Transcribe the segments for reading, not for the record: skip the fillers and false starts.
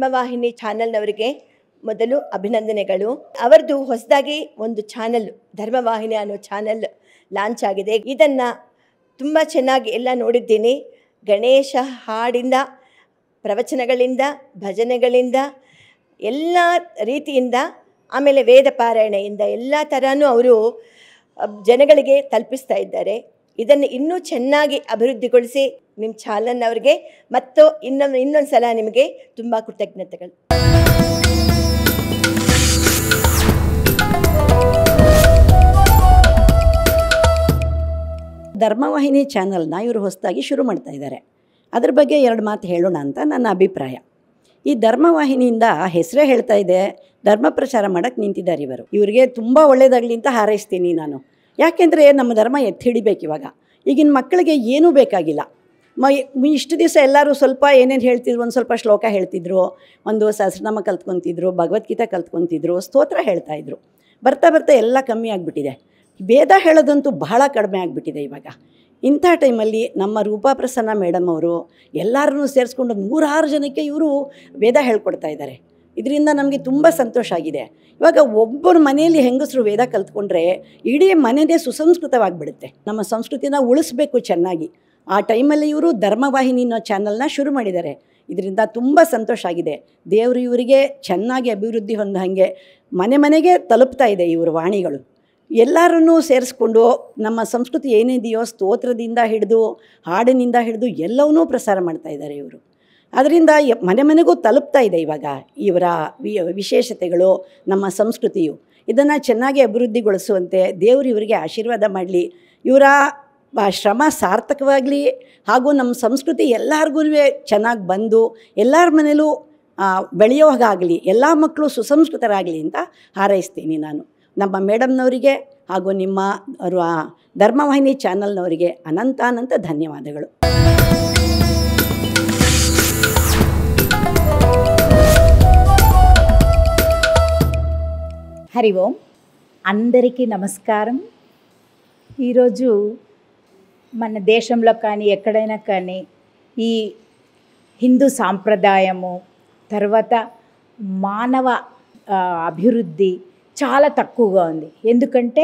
ಧರ್ಮವಾಹಿನಿ ಚಾನೆಲ್ನವರಿಗೆ ಮೊದಲು ಅಭಿನಂದನೆಗಳು. ಅವರದು ಹೊಸದಾಗಿ ಒಂದು ಚಾನೆಲ್ ಧರ್ಮವಾಹಿನಿ ಅನ್ನೋ ಚಾನೆಲ್ ಲಾಂಚ್ ಆಗಿದೆ. ಇದನ್ನು ತುಂಬ ಚೆನ್ನಾಗಿ ಎಲ್ಲ ನೋಡಿದ್ದೀನಿ. ಗಣೇಶ ಹಾಡಿಂದ, ಪ್ರವಚನಗಳಿಂದ, ಭಜನೆಗಳಿಂದ, ಎಲ್ಲ ರೀತಿಯಿಂದ, ಆಮೇಲೆ ವೇದ ಪಾರಾಯಣೆಯಿಂದ ಎಲ್ಲ ಥರನೂ ಅವರು ಜನಗಳಿಗೆ ತಲುಪಿಸ್ತಾ ಇದ್ದಾರೆ. ಇದನ್ನು ಇನ್ನೂ ಚೆನ್ನಾಗಿ ಅಭಿವೃದ್ಧಿಗೊಳಿಸಿ ನಿಮ್ಮ ಚಾನಲ್ನವ್ರಿಗೆ ಮತ್ತು ಇನ್ನೊಂದು ಸಲ ನಿಮಗೆ ತುಂಬ ಕೃತಜ್ಞತೆಗಳು. ಧರ್ಮವಾಹಿನಿ ಚಾನಲ್ನ ಇವರು ಹೊಸದಾಗಿ ಶುರು ಮಾಡ್ತಾ ಇದ್ದಾರೆ. ಅದ್ರ ಬಗ್ಗೆ 2 ಮಾತು ಹೇಳೋಣ ಅಂತ ನನ್ನ ಅಭಿಪ್ರಾಯ. ಈ ಧರ್ಮವಾಹಿನಿಯಿಂದ ಹೆಸರೇ ಹೇಳ್ತಾ ಇದೆ, ಧರ್ಮ ಪ್ರಚಾರ ಮಾಡೋಕ್ಕೆ ನಿಂತಿದ್ದಾರೆ ಇವರು. ಇವರಿಗೆ ತುಂಬ ಒಳ್ಳೆಯದಾಗಲಿ ಅಂತ ಹಾರೈಸ್ತೀನಿ ನಾನು. ಯಾಕೆಂದರೆ ನಮ್ಮ ಧರ್ಮ ಎತ್ತಿ ಹಿಡಿಬೇಕು. ಇವಾಗ ಈಗಿನ ಮಕ್ಕಳಿಗೆ ಏನೂ ಬೇಕಾಗಿಲ್ಲ. ಇಷ್ಟು ದಿವಸ ಎಲ್ಲರೂ ಸ್ವಲ್ಪ ಏನೇನು ಹೇಳ್ತಿದ್ರು, ಒಂದು ಸ್ವಲ್ಪ ಶ್ಲೋಕ ಹೇಳ್ತಿದ್ರು, ಒಂದು ಸಹಸ್ರನಾಮ ಕಲ್ತ್ಕೊತಿದ್ರು, ಭಗವದ್ಗೀತೆ ಕಲ್ತ್ಕೊತಿದ್ರು, ಸ್ತೋತ್ರ ಹೇಳ್ತಾಯಿದ್ರು. ಬರ್ತಾ ಬರ್ತಾ ಎಲ್ಲ ಕಮ್ಮಿ ಆಗಿಬಿಟ್ಟಿದೆ. ವೇದ ಹೇಳೋದಂತೂ ಬಹಳ ಕಡಿಮೆ ಆಗಿಬಿಟ್ಟಿದೆ ಇವಾಗ. ಇಂಥ ಟೈಮಲ್ಲಿ ನಮ್ಮ ರೂಪಾ ಪ್ರಸನ್ನ ಮೇಡಮ್ ಅವರು ಎಲ್ಲರನ್ನೂ ಸೇರಿಸ್ಕೊಂಡು 106 ಜನಕ್ಕೆ ಇವರು ವೇದ ಹೇಳ್ಕೊಡ್ತಾ ಇದ್ದಾರೆ. ಇದರಿಂದ ನಮಗೆ ತುಂಬ ಸಂತೋಷ ಆಗಿದೆ. ಇವಾಗ ಒಬ್ಬರ ಮನೆಯಲ್ಲಿ ಹೆಂಗಸರು ವೇದ ಕಲ್ತ್ಕೊಂಡ್ರೆ ಇಡೀ ಮನೆಯೇ ಸುಸಂಸ್ಕೃತವಾಗಿಬಿಡುತ್ತೆ. ನಮ್ಮ ಸಂಸ್ಕೃತಿನ ಉಳಿಸ್ಬೇಕು ಚೆನ್ನಾಗಿ. ಆ ಟೈಮಲ್ಲಿ ಇವರು ಧರ್ಮವಾಹಿನಿ ಅನ್ನೋ ಚಾನಲ್ನ ಶುರು ಮಾಡಿದ್ದಾರೆ. ಇದರಿಂದ ತುಂಬ ಸಂತೋಷ ಆಗಿದೆ. ದೇವರು ಇವರಿಗೆ ಚೆನ್ನಾಗಿ ಅಭಿವೃದ್ಧಿ ಹೊಂದ ಹಾಗೆ ಮನೆ ಮನೆಗೆ ತಲುಪ್ತಾ ಇದೆ ಇವರು ವಾಣಿಗಳು. ಎಲ್ಲರನ್ನೂ ಸೇರಿಸ್ಕೊಂಡು ನಮ್ಮ ಸಂಸ್ಕೃತಿ ಏನಿದೆಯೋ ಸ್ತೋತ್ರದಿಂದ ಹಿಡಿದು ಹಾಡಿನಿಂದ ಹಿಡಿದು ಎಲ್ಲವನ್ನೂ ಪ್ರಸಾರ ಮಾಡ್ತಾಯಿದ್ದಾರೆ ಇವರು. ಅದರಿಂದ ಮನೆ ಮನೆಗೂ ತಲುಪ್ತಾ ಇದೆ ಇವಾಗ ಇವರ ವಿಶೇಷತೆಗಳು, ನಮ್ಮ ಸಂಸ್ಕೃತಿಯು. ಇದನ್ನು ಚೆನ್ನಾಗಿ ಅಭಿವೃದ್ಧಿಗೊಳಿಸುವಂತೆ ದೇವರು ಇವರಿಗೆ ಆಶೀರ್ವಾದ ಮಾಡಲಿ. ಇವರ ಶ್ರಮ ಸಾರ್ಥಕವಾಗಲಿ, ಹಾಗೂ ನಮ್ಮ ಸಂಸ್ಕೃತಿ ಎಲ್ಲರಿಗೂ ಚೆನ್ನಾಗಿ ಬಂದು ಎಲ್ಲರ ಮನೇಲೂ ಬೆಳೆಯೋ ಹಾಗಾಗಲಿ, ಎಲ್ಲ ಮಕ್ಕಳು ಸುಸಂಸ್ಕೃತರಾಗಲಿ ಅಂತ ಹಾರೈಸ್ತೀನಿ ನಾನು. ನಮ್ಮ ಮೇಡಮ್ನವರಿಗೆ ಹಾಗೂ ನಿಮ್ಮ ಧರ್ಮವಾಹಿನಿ ಚಾನಲ್ನವರಿಗೆ ಅನಂತಾನಂತ ಧನ್ಯವಾದಗಳು. హరి ఓం. అందరికీ నమస్కారం. ఈరోజు మన దేశంలో కానీ ఎక్కడైనా కానీ ఈ హిందూ సాంప్రదాయము తర్వాత మానవ అభివృద్ధి చాలా తక్కువగా ఉంది. ఎందుకంటే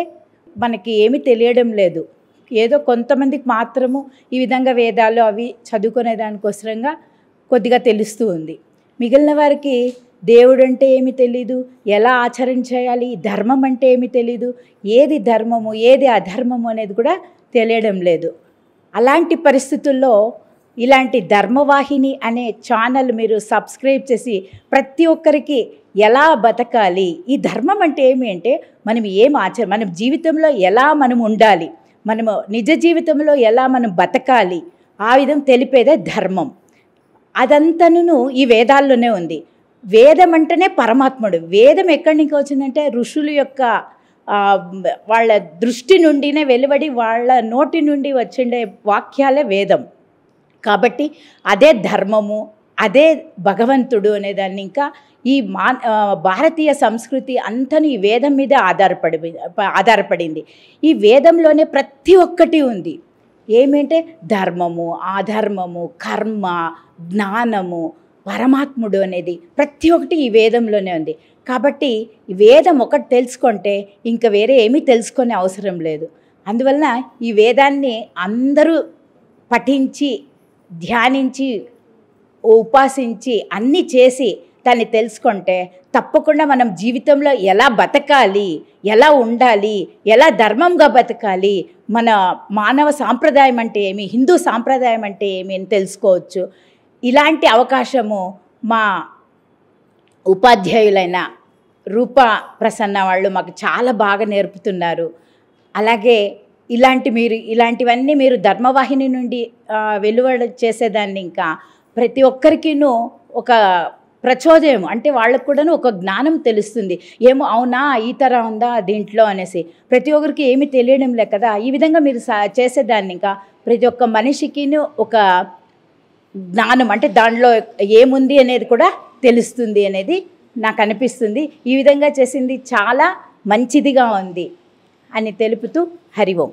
మనకి ఏమీ తెలియడం లేదు. ఏదో కొంతమందికి మాత్రము ఈ విధంగా వేదాలు అవి చదువుకునే దానికోసరంగా కొద్దిగా తెలుస్తూ ఉంది. మిగిలిన వారికి దేవుడు అంటే ఏమి తెలీదు, ఎలా ఆచరణ చేయాలి, ధర్మం అంటే ఏమి తెలీదు, ఏది ధర్మము ఏది అధర్మము అనేది కూడా తెలియడం లేదు. అలాంటి పరిస్థితుల్లో ఇలాంటి ధర్మవాహిని అనే ఛానల్ మీరు సబ్స్క్రైబ్ చేసి ప్రతి ఒక్కరికి ఎలా బతకాలి, ఈ ధర్మం అంటే ఏమి అంటే మనం మన జీవితంలో ఎలా మనం ఉండాలి, మనము నిజ జీవితంలో ఎలా మనం బతకాలి, ఆ విధం తెలిపేదే ధర్మం. అదంతను ఈ వేదాల్లోనే ఉంది. వేదం అంటేనే పరమాత్ముడు. వేదం ఎక్కడి నుంచి వచ్చిందంటే ఋషుల యొక్క వాళ్ళ దృష్టి నుండినే వెలువడి వాళ్ళ నోటి నుండి వచ్చిండే వాక్యాలే వేదం. కాబట్టి అదే ధర్మము, అదే భగవంతుడు అనేదాన్ని ఇంకా ఈ భారతీయ సంస్కృతి అంతని ఈ వేదం మీద ఆధారపడింది. ఈ వేదంలోనే ప్రతి ఒక్కటి ఉంది. ఏమంటే ధర్మము, అధర్మము, కర్మ, జ్ఞానము, పరమాత్ముడు అనేది ప్రతి ఒక్కటి ఈ వేదంలోనే ఉంది. కాబట్టి ఈ వేదం ఒకటి తెలుసుకుంటే ఇంకా వేరే ఏమీ తెలుసుకునే అవసరం లేదు. అందువలన ఈ వేదాన్ని అందరూ పఠించి ధ్యానించి ఉపాసించి అన్నీ చేసి దాన్ని తెలుసుకుంటే తప్పకుండా మనం జీవితంలో ఎలా బతకాలి, ఎలా ఉండాలి, ఎలా ధర్మంగా బతకాలి, మన మానవ సాంప్రదాయం అంటే ఏమి, హిందూ సాంప్రదాయం అంటే ఏమి అని తెలుసుకోవచ్చు. ఇలాంటి అవకాశము మా ఉపాధ్యాయులైన రూపా ప్రసన్న వాళ్ళు మాకు చాలా బాగా నేర్పుతున్నారు. అలాగే ఇలాంటివన్నీ మీరు ధర్మవాహిని నుండి వెలువడ చేసేదాన్ని ఇంకా ప్రతి ఒక్కరికినూ ఒక ప్రచోదయం, అంటే వాళ్ళకు కూడా ఒక జ్ఞానం తెలుస్తుంది. ఏమో అవునా ఈ తరం ఉందా దీంట్లో అనేసి ప్రతి ఒక్కరికి ఏమీ తెలియడం లే కదా. ఈ విధంగా మీరు చేసేదాన్ని ఇంకా ప్రతి ఒక్క మనిషికి ఒక జ్ఞానం, అంటే దాంట్లో ఏముంది అనేది కూడా తెలుస్తుంది అనేది నాకు అనిపిస్తుంది. ఈ విధంగా చేసింది చాలా మంచిదిగా ఉంది అని తెలుపుతూ హరి ఓం.